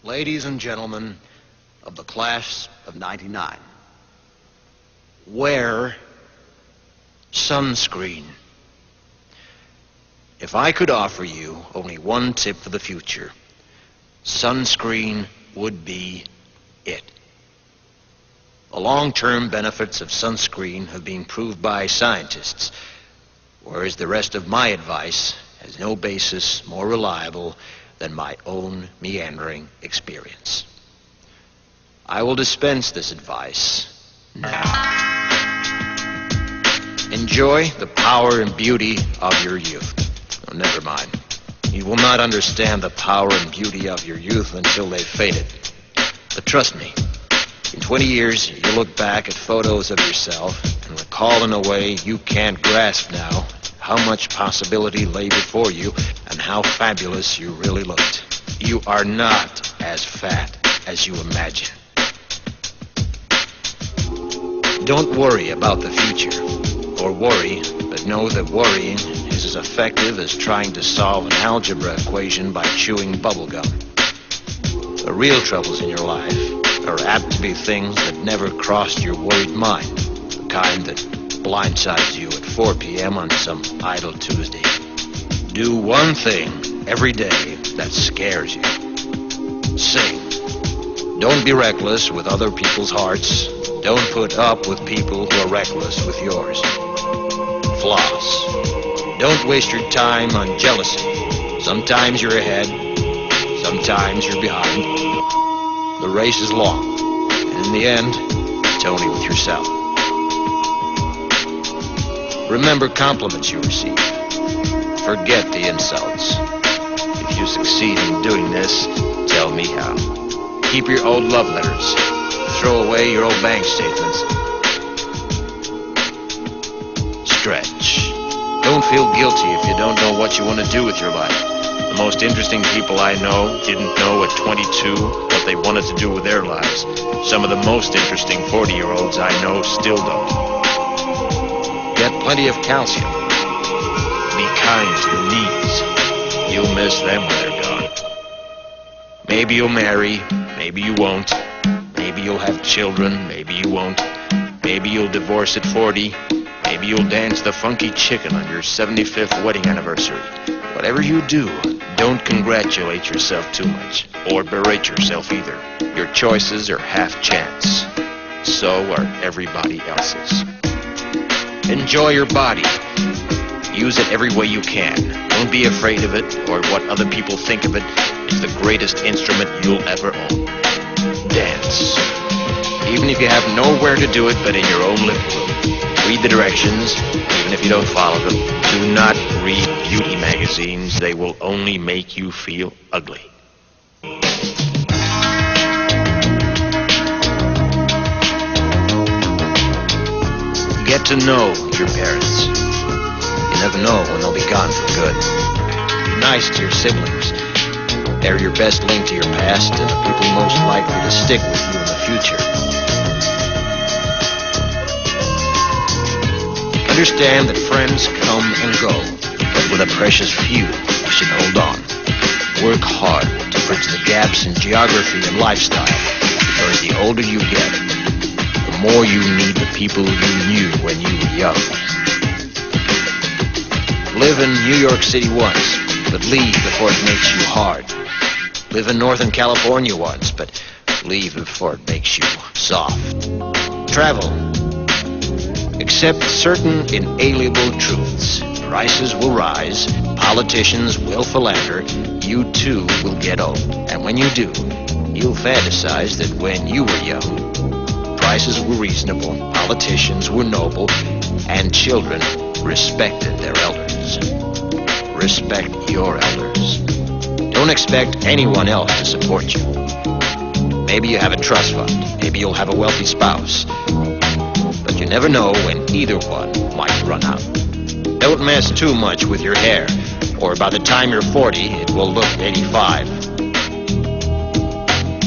Ladies and gentlemen of the class of '99, wear sunscreen. If I could offer you only one tip for the future, sunscreen would be it. The long-term benefits of sunscreen have been proved by scientists, whereas the rest of my advice has no basis more reliable than my own meandering experience. I will dispense this advice now. Enjoy the power and beauty of your youth. Oh, never mind. You will not understand the power and beauty of your youth until they've faded. But trust me, in 20 years, you'll look back at photos of yourself and recall in a way you can't grasp now how much possibility lay before you and how fabulous you really looked. You are not as fat as you imagine. Don't worry about the future, or worry, but know that worrying is as effective as trying to solve an algebra equation by chewing bubblegum. The real troubles in your life are apt to be things that never crossed your worried mind, the kind that blindsides you at 4 p.m. on some idle Tuesday. Do one thing every day that scares you. Sing. Don't be reckless with other people's hearts. Don't put up with people who are reckless with yours. Floss. Don't waste your time on jealousy. Sometimes you're ahead, sometimes you're behind. The race is long, and in the end, it's only with yourself. Remember compliments you receive. Forget the insults. If you succeed in doing this, tell me how. Keep your old love letters. Throw away your old bank statements. Stretch. Don't feel guilty if you don't know what you want to do with your life. The most interesting people I know didn't know at 22 what they wanted to do with their lives. Some of the most interesting 40-year-olds I know still don't. Get plenty of calcium. Be kind to your knees. You'll miss them when they're gone. Maybe you'll marry, maybe you won't. Maybe you'll have children, maybe you won't. Maybe you'll divorce at 40. Maybe you'll dance the funky chicken on your 75th wedding anniversary. Whatever you do, don't congratulate yourself too much, or berate yourself either. Your choices are half chance. So are everybody else's. Enjoy your body. Use it every way you can. Don't be afraid of it, or what other people think of it. It's the greatest instrument you'll ever own. Dance. Even if you have nowhere to do it but in your own living room. Read the directions, even if you don't follow them. Do not read beauty magazines. They will only make you feel ugly. Get to know your parents. You never know when they'll be gone for good. Be nice to your siblings. They're your best link to your past and the people most likely to stick with you in the future. Understand that friends come and go, but with a precious few, you should hold on. Work hard to bridge the gaps in geography and lifestyle, because the older you get, the more you need the people you knew when you were young. Live in New York City once, but leave before it makes you hard. Live in Northern California once, but leave before it makes you soft. Travel. Accept certain inalienable truths. Prices will rise, politicians will philander, you too will get old. And when you do, you'll fantasize that when you were young, prices were reasonable, politicians were noble, and children respected their elders. Respect your elders. Don't expect anyone else to support you. Maybe you have a trust fund, maybe you'll have a wealthy spouse. But you never know when either one might run out. Don't mess too much with your hair, or by the time you're 40, it will look 85.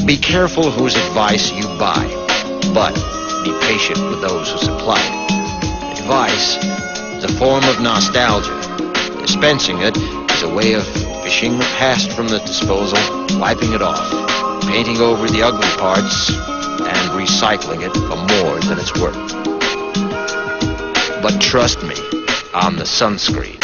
Be careful whose advice you buy, but be patient with those who supply it. Advice is a form of nostalgia. Dispensing it is a way of fishing the past from the disposal, wiping it off. painting over the ugly parts and recycling it for more than it's worth. But trust me on the sunscreen.